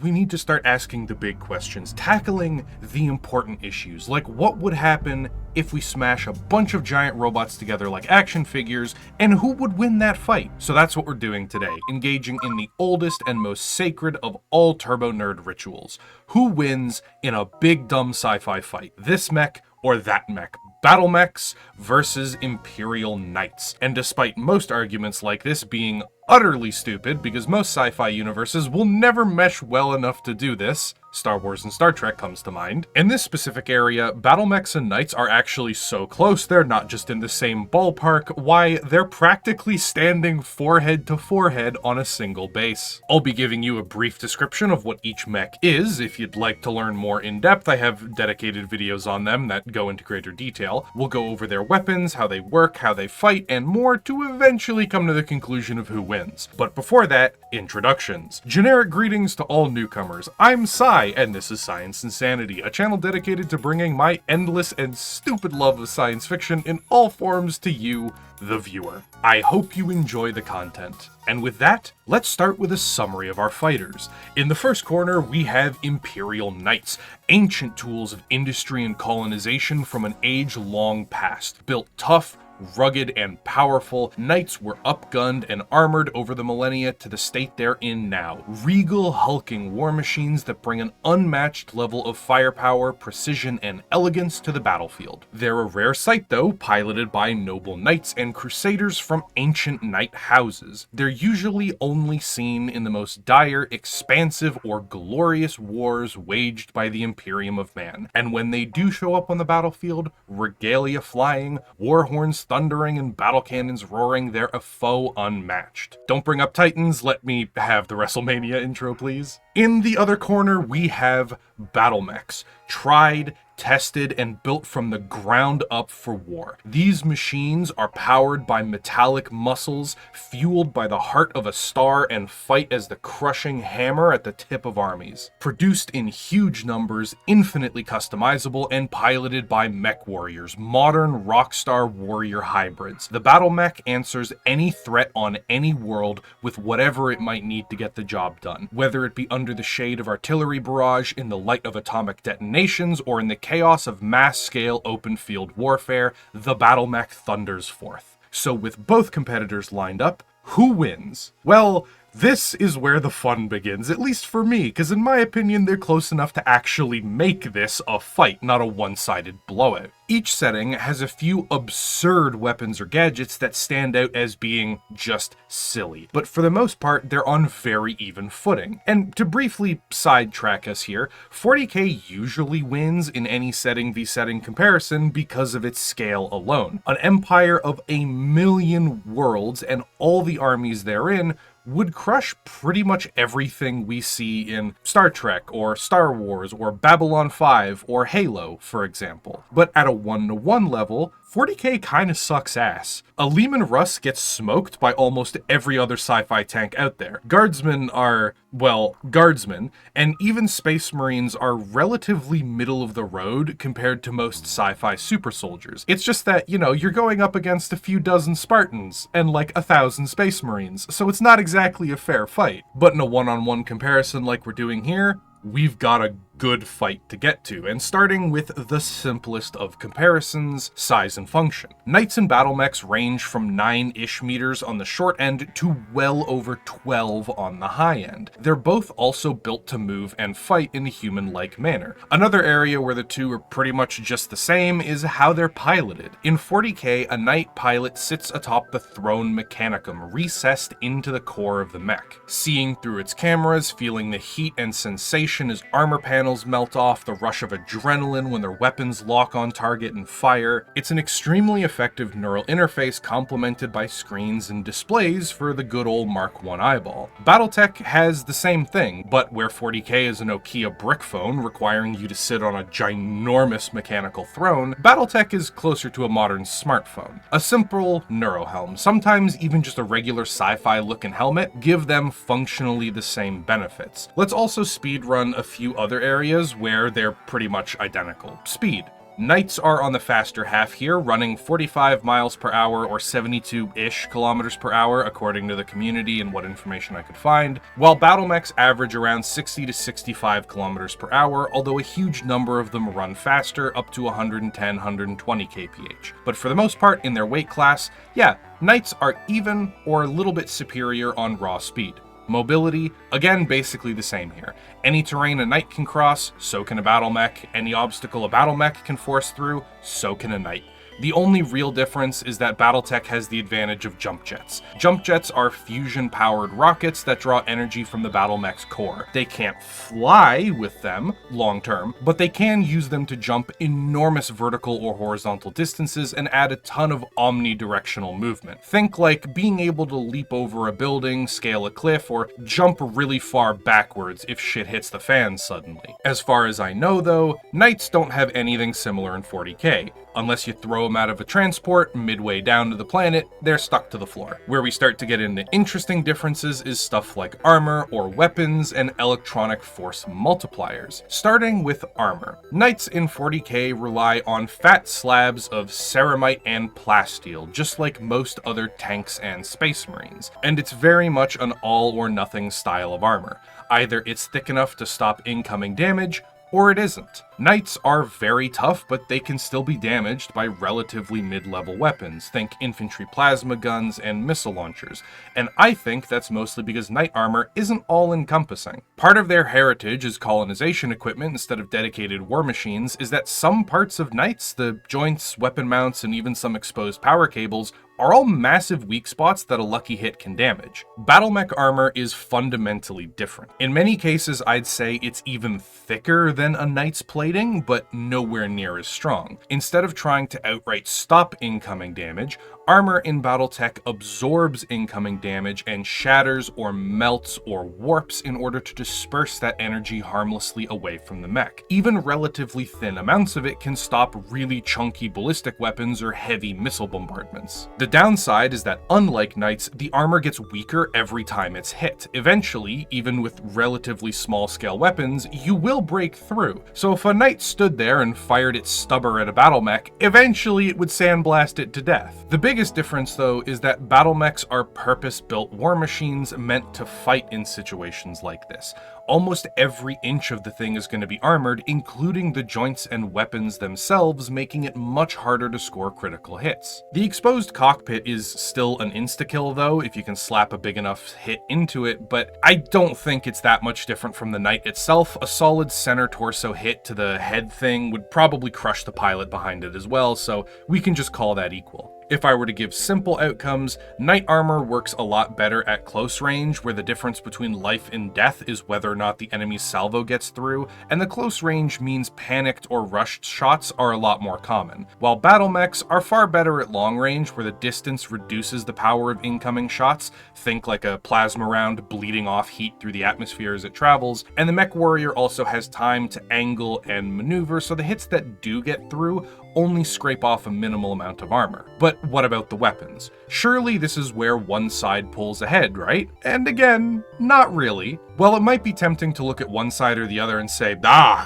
We need to start asking the big questions, tackling the important issues, like what would happen if we smash a bunch of giant robots together like action figures, and who would win that fight? So that's what we're doing today, engaging in the oldest and most sacred of all turbo nerd rituals. Who wins in a big dumb sci-fi fight? This mech or that mech? Battlemechs versus Imperial Knights. And despite most arguments like this being utterly stupid, because most sci-fi universes will never mesh well enough to do this, Star Wars and Star Trek comes to mind. In this specific area, Battlemechs and Knights are actually so close they're not just in the same ballpark, why, they're practically standing forehead to forehead on a single base. I'll be giving you a brief description of what each mech is. If you'd like to learn more in depth, I have dedicated videos on them that go into greater detail. We'll go over their weapons, how they work, how they fight, and more to eventually come to the conclusion of who wins. But before that, introductions. Generic greetings to all newcomers. I'm Sai, and this is Science Insanity, a channel dedicated to bringing my endless and stupid love of science fiction in all forms to you, the viewer. I hope you enjoy the content. And with that, let's start with a summary of our fighters. In the first corner, we have Imperial Knights, ancient tools of industry and colonization from an age-long past. Built tough, rugged, and powerful, knights were upgunned and armored over the millennia to the state they're in now. Regal, hulking war machines that bring an unmatched level of firepower, precision, and elegance to the battlefield. They're a rare sight though, piloted by noble knights and crusaders from ancient knight houses. They're usually only seen in the most dire, expansive, or glorious wars waged by the Imperium of Man. And when they do show up on the battlefield, regalia flying, war horns thundering, and battle cannons roaring, they're a foe unmatched. Don't bring up Titans, let me have the WrestleMania intro, please. In the other corner, we have Battlemechs, tried, tested, and built from the ground up for war. These machines are powered by metallic muscles, fueled by the heart of a star, and fight as the crushing hammer at the tip of armies. Produced in huge numbers, infinitely customizable, and piloted by mech warriors, modern rockstar warrior hybrids. The Battlemech answers any threat on any world with whatever it might need to get the job done, whether it be under the shade of artillery barrage, in the light of atomic detonations, or in the chaos of mass-scale open-field warfare, the Battlemech thunders forth. So with both competitors lined up, who wins? Well, this is where the fun begins, at least for me, because in my opinion they're close enough to actually make this a fight, not a one-sided blowout. Each setting has a few absurd weapons or gadgets that stand out as being just silly, but for the most part they're on very even footing. And to briefly sidetrack us here, 40k usually wins in any setting v setting comparison because of its scale alone. An empire of 1,000,000 worlds and all the armies therein would crush pretty much everything we see in Star Trek or Star Wars or Babylon 5 or Halo, for example. But at a 1-to-1 level, 40k kinda sucks ass. A Lehman Russ gets smoked by almost every other sci-fi tank out there. Guardsmen are, well, guardsmen, and even Space Marines are relatively middle of the road compared to most sci-fi super soldiers. It's just that, you know, you're going up against a few dozen Spartans and like 1,000 Space Marines, so it's not exactly a fair fight. But in a one-on-one comparison like we're doing here, we've got a good fight to get to, and starting with the simplest of comparisons, size and function. Knights and Battlemechs range from 9-ish meters on the short end to well over 12 on the high end. They're both also built to move and fight in a human-like manner. Another area where the two are pretty much just the same is how they're piloted. In 40k, a knight pilot sits atop the throne mechanicum, recessed into the core of the mech. Seeing through its cameras, feeling the heat and sensation as armor panels melt off, the rush of adrenaline when their weapons lock on target and fire. It's an extremely effective neural interface complemented by screens and displays for the good old Mark I eyeball. BattleTech has the same thing, but where 40k is a Nokia brick phone requiring you to sit on a ginormous mechanical throne, BattleTech is closer to a modern smartphone. A simple neurohelm, sometimes even just a regular sci-fi looking helmet, give them functionally the same benefits. Let's also speedrun a few other areas where they're pretty much identical. Speed. Knights are on the faster half here, running 45 miles per hour or 72-ish kilometers per hour, according to the community and what information I could find, while Battlemechs average around 60 to 65 kilometers per hour, although a huge number of them run faster, up to 110, 120 kph. But for the most part, in their weight class, yeah, Knights are even or a little bit superior on raw speed. Mobility, again, basically the same here. Any terrain a Knight can cross, so can a Battlemech. Any obstacle a Battlemech can force through, so can a Knight. The only real difference is that BattleTech has the advantage of jump jets. Jump jets are fusion-powered rockets that draw energy from the Battlemech's core. They can't fly with them long-term, but they can use them to jump enormous vertical or horizontal distances and add a ton of omnidirectional movement. Think like being able to leap over a building, scale a cliff, or jump really far backwards if shit hits the fan suddenly. As far as I know though, Knights don't have anything similar in 40k. Unless you throw them out of a transport midway down to the planet, they're stuck to the floor. Where we start to get into interesting differences is stuff like armor or weapons and electronic force multipliers. Starting with armor. Knights in 40k rely on fat slabs of ceramite and plasteel, just like most other tanks and space marines. And it's very much an all or nothing style of armor. Either it's thick enough to stop incoming damage, or it isn't. Knights are very tough, but they can still be damaged by relatively mid-level weapons. Think infantry plasma guns and missile launchers. And I think that's mostly because Knight armor isn't all-encompassing. Part of their heritage as colonization equipment instead of dedicated war machines is that some parts of Knights, the joints, weapon mounts, and even some exposed power cables, are all massive weak spots that a lucky hit can damage. Battlemech armor is fundamentally different. In many cases, I'd say it's even thicker than a Knight's plating, but nowhere near as strong. Instead of trying to outright stop incoming damage, armor in BattleTech absorbs incoming damage and shatters or melts or warps in order to disperse that energy harmlessly away from the mech. Even relatively thin amounts of it can stop really chunky ballistic weapons or heavy missile bombardments. The downside is that unlike Knights, the armor gets weaker every time it's hit. Eventually, even with relatively small scale weapons, you will break through. So if a Knight stood there and fired its stubber at a Battlemech, eventually it would sandblast it to death. The biggest difference though is that Battlemechs are purpose-built war machines meant to fight in situations like this. Almost every inch of the thing is going to be armored, including the joints and weapons themselves, making it much harder to score critical hits. The exposed cockpit is still an insta-kill though, if you can slap a big enough hit into it, but I don't think it's that much different from the Knight itself. A solid center torso hit to the head thing would probably crush the pilot behind it as well, so we can just call that equal. If I were to give simple outcomes, Knight armor works a lot better at close range, where the difference between life and death is whether or not the enemy's salvo gets through, and the close range means panicked or rushed shots are a lot more common, while Battlemechs are far better at long range, where the distance reduces the power of incoming shots, think like a plasma round bleeding off heat through the atmosphere as it travels, and the mech warrior also has time to angle and maneuver, so the hits that do get through only scrape off a minimal amount of armor. But what about the weapons? Surely this is where one side pulls ahead, right? And again, not really. Well, it might be tempting to look at one side or the other and say,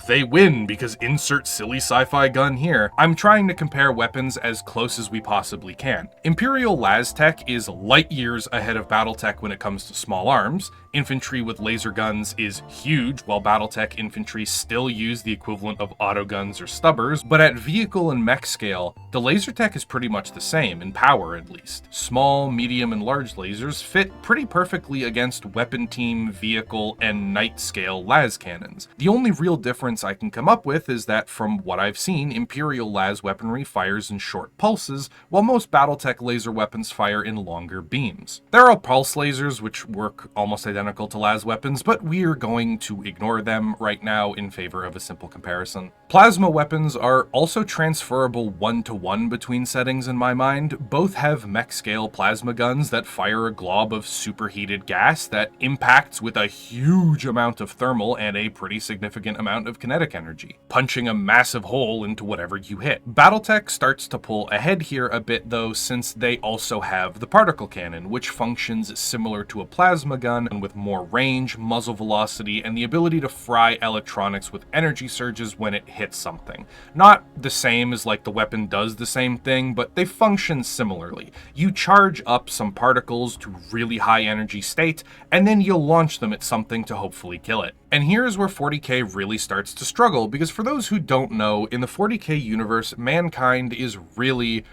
they win because insert silly sci-fi gun here. I'm trying to compare weapons as close as we possibly can. Imperial Tech is light years ahead of BattleTech when it comes to small arms. Infantry with laser guns is huge, while BattleTech infantry still use the equivalent of autoguns or stubbers, but at vehicle and mech scale, the laser tech is pretty much the same, in power at least. Small, medium, and large lasers fit pretty perfectly against weapon team, vehicle, and Knight scale las cannons. The only real difference I can come up with is that from what I've seen, Imperial las weaponry fires in short pulses, while most BattleTech laser weapons fire in longer beams. There are pulse lasers which work almost identical to las weapons, but we're going to ignore them right now in favor of a simple comparison. Plasma weapons are also transferable transferable 1-to-1 between settings in my mind. Both have mech-scale plasma guns that fire a glob of superheated gas that impacts with a huge amount of thermal and a pretty significant amount of kinetic energy, punching a massive hole into whatever you hit. BattleTech starts to pull ahead here a bit though, since they also have the particle cannon, which functions similar to a plasma gun with more range, muzzle velocity, and the ability to fry electronics with energy surges when it hits something. Not the same as like the weapon does the same thing, but they function similarly. You charge up some particles to really high energy state, and then you'll launch them at something to hopefully kill it. And here's where 40k really starts to struggle, because for those who don't know, in the 40k universe, mankind is really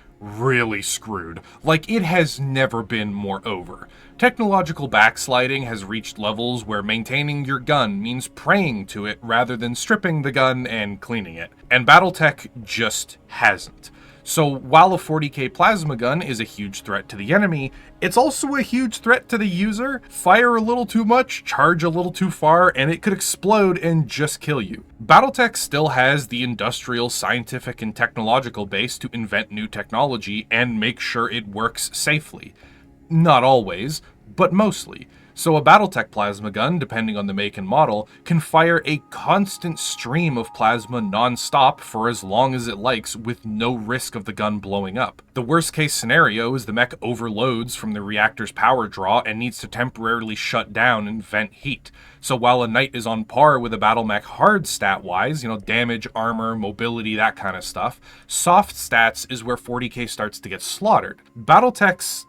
screwed. Like, it has never been more over. Technological backsliding has reached levels where maintaining your gun means praying to it rather than stripping the gun and cleaning it. And BattleTech just hasn't. So while a 40k plasma gun is a huge threat to the enemy, it's also a huge threat to the user. Fire a little too much, charge a little too far, and it could explode and just kill you. BattleTech still has the industrial, scientific, and technological base to invent new technology and make sure it works safely. Not always, but mostly. So a BattleTech plasma gun, depending on the make and model, can fire a constant stream of plasma non-stop for as long as it likes with no risk of the gun blowing up. The worst case scenario is the mech overloads from the reactor's power draw and needs to temporarily shut down and vent heat. So while a knight is on par with a Battlemech hard stat-wise, damage, armor, mobility, that kind of stuff, soft stats is where 40k starts to get slaughtered. BattleTech's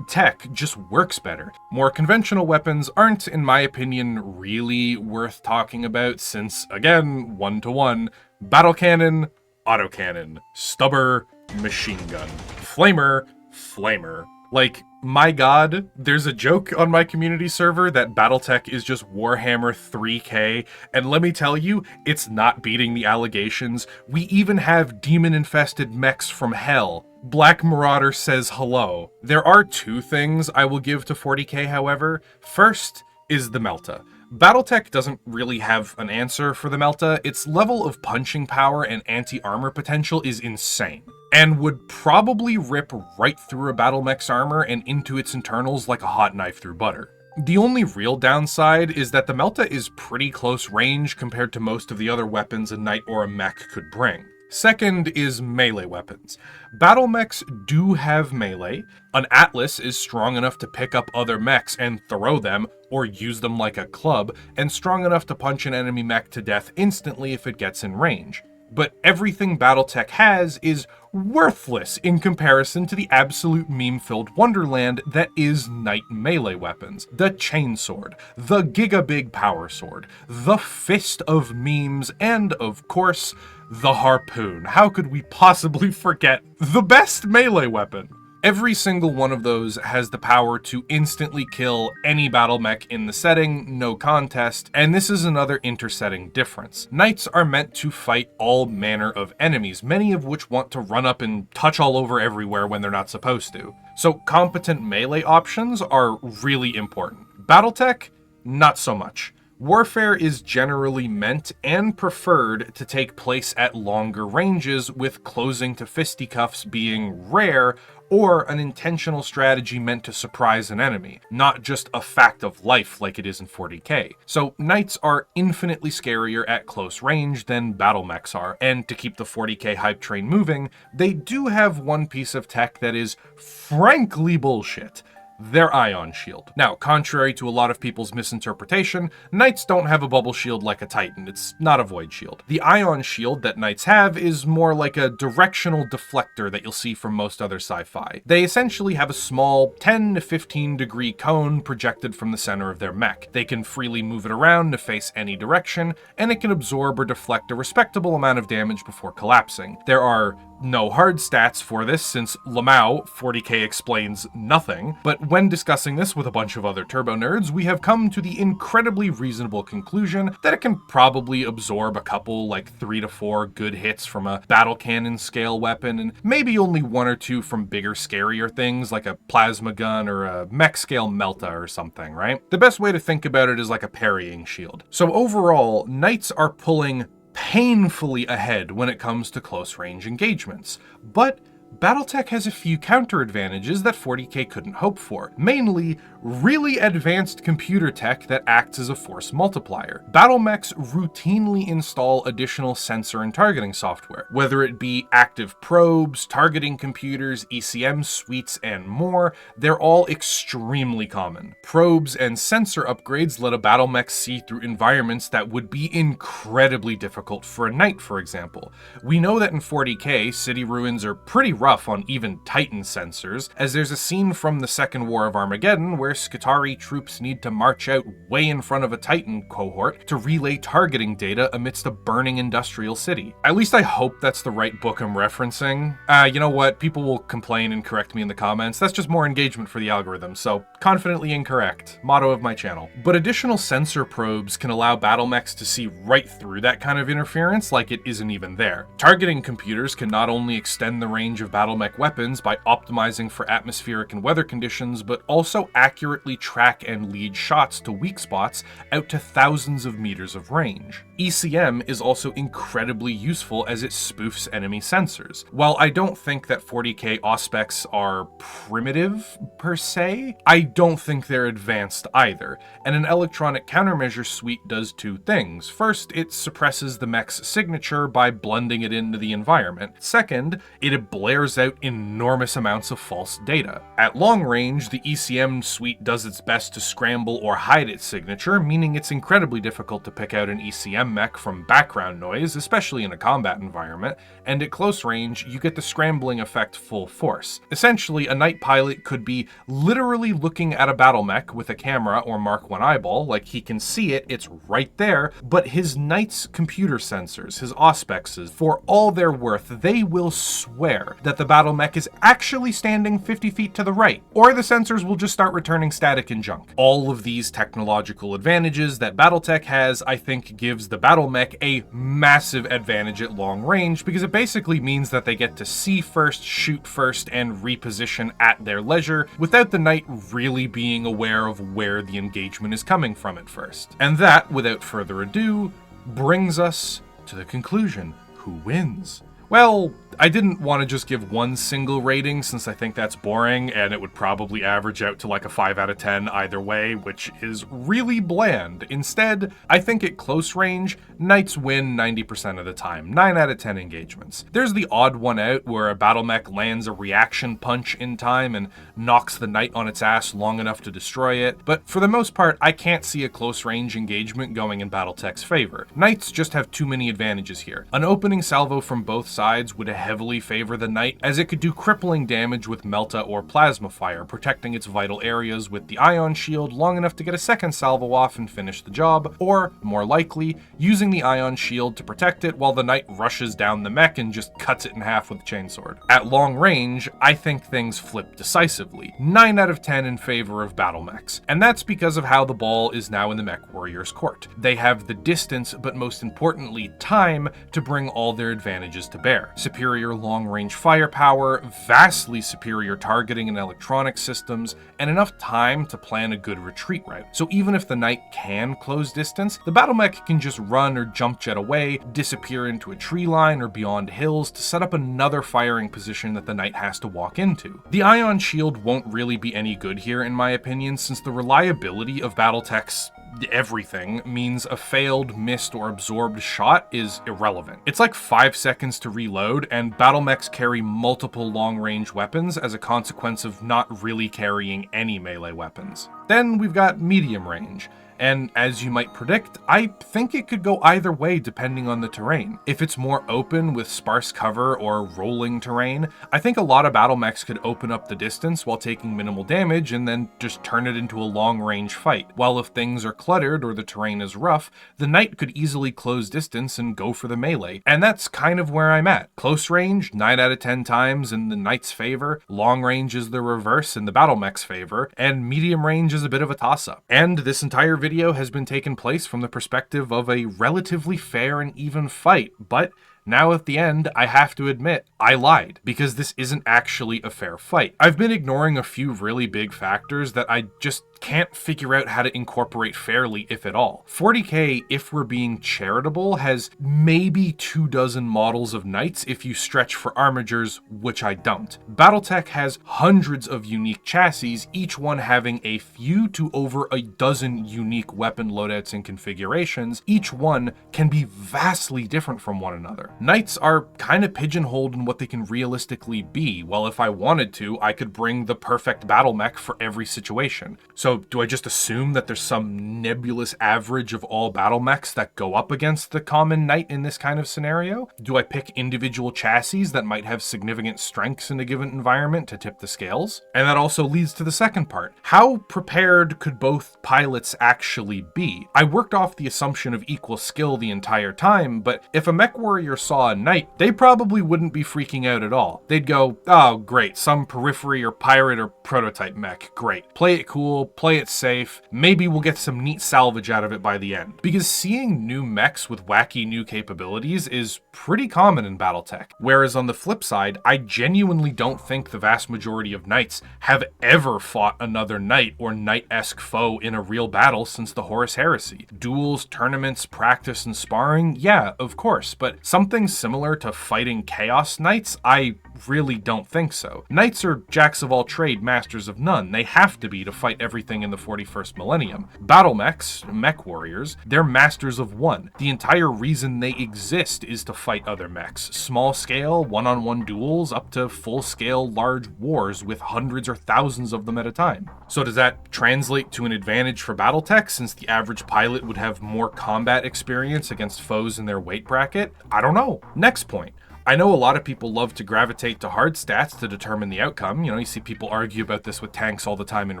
tech just works better. More conventional weapons aren't, in my opinion, really worth talking about since, again, 1-to-1, battle cannon, autocannon, stubber, machine gun, flamer, flamer. Like, my god, there's a joke on my community server that BattleTech is just Warhammer 3k, and let me tell you, it's not beating the allegations. We even have demon-infested mechs from hell. Black Marauder says hello. There are two things I will give to 40k, however. First is the Melta. BattleTech doesn't really have an answer for the Melta. Its level of punching power and anti-armor potential is insane, and would probably rip right through a Battlemech's armor and into its internals like a hot knife through butter. The only real downside is that the Melta is pretty close range compared to most of the other weapons a knight or a mech could bring. Second is melee weapons. Battlemechs do have melee. An Atlas is strong enough to pick up other mechs and throw them, or use them like a club, and strong enough to punch an enemy mech to death instantly if it gets in range. But everything BattleTech has is worthless in comparison to the absolute meme-filled wonderland that is knight melee weapons. The chainsword, the gigabig power sword, the fist of memes, and of course, the harpoon. How could we possibly forget the best melee weapon? Every single one of those has the power to instantly kill any Battlemech in the setting, no contest, and this is another intersetting difference. Knights are meant to fight all manner of enemies, many of which want to run up and touch all over everywhere when they're not supposed to. So competent melee options are really important. BattleTech, not so much. Warfare is generally meant and preferred to take place at longer ranges, with closing to fisticuffs being rare or an intentional strategy meant to surprise an enemy, not just a fact of life like it is in 40k. So knights are infinitely scarier at close range than Battlemechs are, and to keep the 40k hype train moving, they do have one piece of tech that is frankly bullshit. Their ion shield. Now, contrary to a lot of people's misinterpretation, knights don't have a bubble shield like a titan. It's not a void shield. The ion shield that knights have is more like a directional deflector that you'll see from most other sci-fi. They essentially have a small 10 to 15 degree cone projected from the center of their mech. They can freely move it around to face any direction, and it can absorb or deflect a respectable amount of damage before collapsing. There are no hard stats for this, since Lamau 40k explains nothing, but when discussing this with a bunch of other turbo nerds, we have come to the incredibly reasonable conclusion that it can probably absorb a couple, like 3 to 4 good hits from a battle cannon scale weapon, and maybe only 1 or 2 from bigger, scarier things like a plasma gun or a mech scale Melta or something, right? The best way to think about it is like a parrying shield. So overall, knights are pulling painfully ahead when it comes to close-range engagements. But BattleTech has a few counter advantages that 40k couldn't hope for, mainly really advanced computer tech that acts as a force multiplier. Battlemechs routinely install additional sensor and targeting software, whether it be active probes, targeting computers, ECM suites, and more. They're all extremely common. Probes and sensor upgrades let a Battlemech see through environments that would be incredibly difficult for a knight, for example. We know that in 40k, city ruins are pretty rough on even Titan sensors, as there's a scene from the Second War of Armageddon where Skitarii troops need to march out way in front of a Titan cohort to relay targeting data amidst a burning industrial city. At least I hope that's the right book I'm referencing. You know what? People will complain and correct me in the comments. That's just more engagement for the algorithm, so confidently incorrect. Motto of my channel. But additional sensor probes can allow Battlemechs to see right through that kind of interference like it isn't even there. Targeting computers can not only extend the range of Battlemech weapons by optimizing for atmospheric and weather conditions, but also accurately track and lead shots to weak spots out to thousands of meters of range. ECM is also incredibly useful as it spoofs enemy sensors. While I don't think that 40k auspex are primitive per se, I don't think they're advanced either, and an electronic countermeasure suite does two things. First, it suppresses the mech's signature by blending it into the environment. Second, it blares out enormous amounts of false data. At long range, the ECM suite does its best to scramble or hide its signature, meaning it's incredibly difficult to pick out an ECM mech from background noise, especially in a combat environment, and at close range, you get the scrambling effect full force. Essentially, a knight pilot could be literally looking at a Battlemech with a camera or Mark 1 eyeball, like he can see it, it's right there, but his knight's computer sensors, his auspexes, for all their worth, they will swear that the Battlemech is actually standing 50 feet to the right, or the sensors will just start returning static and junk. All of these technological advantages that BattleTech has, I think, gives the Battlemech a massive advantage at long range, because it basically means that they get to see first, shoot first, and reposition at their leisure, without the knight really being aware of where the engagement is coming from at first. And that, without further ado, brings us to the conclusion. Who wins? Well, I didn't want to just give one single rating since I think that's boring and it would probably average out to like a 5 out of 10 either way, which is really bland. Instead, I think at close range, knights win 90% of the time, 9 out of 10 engagements. There's the odd one out where a Battlemech lands a reaction punch in time and knocks the knight on its ass long enough to destroy it, but for the most part, I can't see a close range engagement going in BattleTech's favor. Knights just have too many advantages here. An opening salvo from both sides would heavily favor the knight, as it could do crippling damage with Melta or Plasma Fire, protecting its vital areas with the Ion Shield long enough to get a second salvo off and finish the job, or, more likely, using the Ion Shield to protect it while the knight rushes down the mech and just cuts it in half with a chainsword. At long range, I think things flip decisively, 9 out of 10 in favor of Battlemechs, and that's because of how the ball is now in the mech warrior's court. They have the distance, but most importantly, time, to bring all their advantages to bear. Superior long-range firepower, vastly superior targeting and electronic systems, and enough time to plan a good retreat route. So even if the knight can close distance, the Battlemech can just run or jump jet away, disappear into a tree line or beyond hills to set up another firing position that the knight has to walk into. The Ion Shield won't really be any good here in my opinion, since the reliability of BattleTech's everything means a failed, missed, or absorbed shot is irrelevant. It's like 5 seconds to reload, and Battlemechs carry multiple long-range weapons as a consequence of not really carrying any melee weapons. Then we've got medium range. And as you might predict, I think it could go either way depending on the terrain. If it's more open with sparse cover or rolling terrain, I think a lot of Battlemechs could open up the distance while taking minimal damage and then just turn it into a long-range fight. While if things are cluttered or the terrain is rough, the knight could easily close distance and go for the melee. And that's kind of where I'm at. Close range, 9 out of 10 times in the knight's favor, long range is the reverse in the Battlemech's favor, and medium range is a bit of a toss-up. And this entire video has been taken place from the perspective of a relatively fair and even fight, but now at the end, I have to admit, I lied, because this isn't actually a fair fight. I've been ignoring a few really big factors that I just can't figure out how to incorporate fairly, if at all. 40k, if we're being charitable, has maybe 24 models of knights if you stretch for armigers, which I don't. BattleTech has hundreds of unique chassis, each one having a few to over a dozen unique weapon loadouts and configurations. Each one can be vastly different from one another. Knights are kind of pigeonholed in what they can realistically be. Well, if I wanted to, I could bring the perfect Battlemech for every situation. So do I just assume that there's some nebulous average of all Battlemechs that go up against the common knight in this kind of scenario? Do I pick individual chassis that might have significant strengths in a given environment to tip the scales? And that also leads to the second part. How prepared could both pilots actually be? I worked off the assumption of equal skill the entire time, but if a mech warrior saw a knight, they probably wouldn't be freaking out at all. They'd go, oh great, some periphery or pirate or prototype mech, great. Play it cool, play it safe, maybe we'll get some neat salvage out of it by the end. Because seeing new mechs with wacky new capabilities is pretty common in BattleTech. Whereas on the flip side, I genuinely don't think the vast majority of knights have ever fought another knight or knight-esque foe in a real battle since the Horus Heresy. Duels, tournaments, practice, and sparring, yeah, of course, but something similar to fighting Chaos Knights, I really don't think so. Knights are jacks of all trade, masters of none. They have to be to fight everything in the 41st millennium. Battlemechs, mech warriors, they're masters of one. The entire reason they exist is to fight other mechs. Small scale, one-on-one duels, up to full-scale large wars with hundreds or thousands of them at a time. So does that translate to an advantage for BattleTech, since the average pilot would have more combat experience against foes in their weight bracket? I don't know. Next point. I know a lot of people love to gravitate to hard stats to determine the outcome. You know, you see people argue about this with tanks all the time in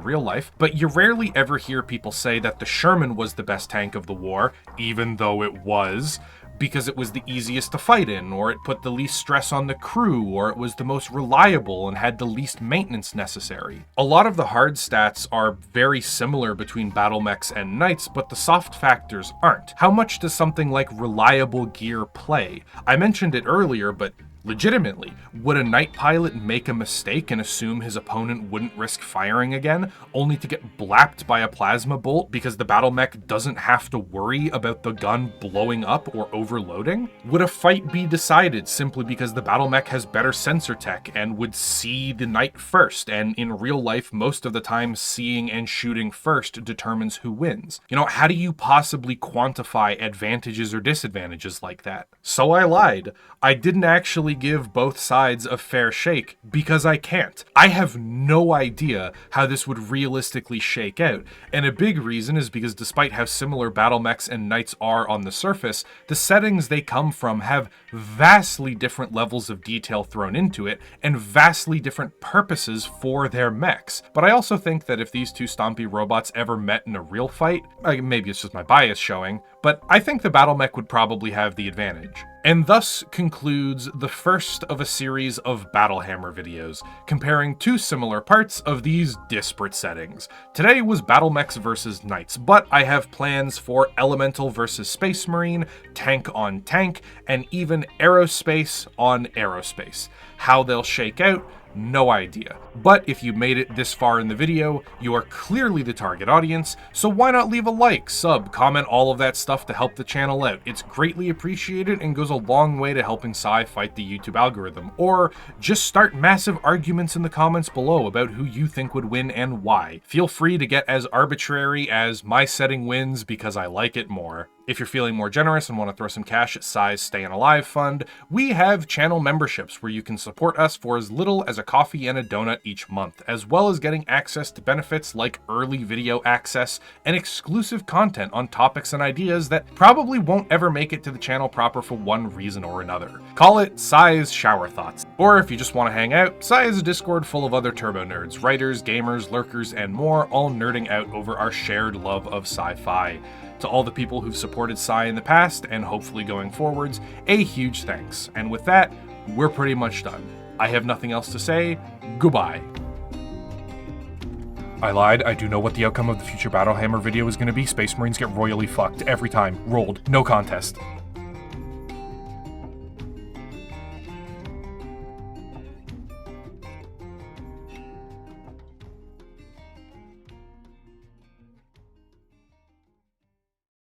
real life, but you rarely ever hear people say that the Sherman was the best tank of the war, even though it was, because it was the easiest to fight in, or it put the least stress on the crew, or it was the most reliable and had the least maintenance necessary. A lot of the hard stats are very similar between Battlemechs and Knights, but the soft factors aren't. How much does something like reliable gear play? I mentioned it earlier, but legitimately, would a Knight pilot make a mistake and assume his opponent wouldn't risk firing again, only to get blapped by a plasma bolt because the Battlemech doesn't have to worry about the gun blowing up or overloading? Would a fight be decided simply because the Battlemech has better sensor tech and would see the Knight first, and in real life, most of the time, seeing and shooting first determines who wins? You know, how do you possibly quantify advantages or disadvantages like that? So I lied. I didn't actually give both sides a fair shake, because I can't. I have no idea how this would realistically shake out, and a big reason is because despite how similar Battlemechs and Knights are on the surface, the settings they come from have vastly different levels of detail thrown into it, and vastly different purposes for their mechs. But I also think that if these two stompy robots ever met in a real fight, maybe it's just my bias showing, but I think the Battlemech would probably have the advantage. And thus concludes the first of a series of Battlehammer videos, comparing two similar parts of these disparate settings. Today was Battlemechs versus Knights, but I have plans for Elemental versus Space Marine, Tank on Tank, and even Aerospace on Aerospace. How they'll shake out, no idea. But if you made it this far in the video, you are clearly the target audience, so why not leave a like, sub, comment, all of that stuff to help the channel out. It's greatly appreciated and goes a long way to helping Sci fight the YouTube algorithm. Or just start massive arguments in the comments below about who you think would win and why. Feel free to get as arbitrary as my setting wins because I like it more. If you're feeling more generous and want to throw some cash at Sci's Stayin' Alive Fund, we have channel memberships where you can support us for as little as a coffee and a donut each month, as well as getting access to benefits like early video access and exclusive content on topics and ideas that probably won't ever make it to the channel proper for one reason or another. Call it Sci's Shower Thoughts. Or if you just want to hang out, Sci is a Discord full of other turbo nerds, writers, gamers, lurkers, and more, all nerding out over our shared love of sci-fi. To all the people who've supported Sci in the past, and hopefully going forwards, a huge thanks. And with that, we're pretty much done. I have nothing else to say. Goodbye. I lied. I do know what the outcome of the future Battlehammer video is going to be. Space Marines get royally fucked every time. Rolled. No contest.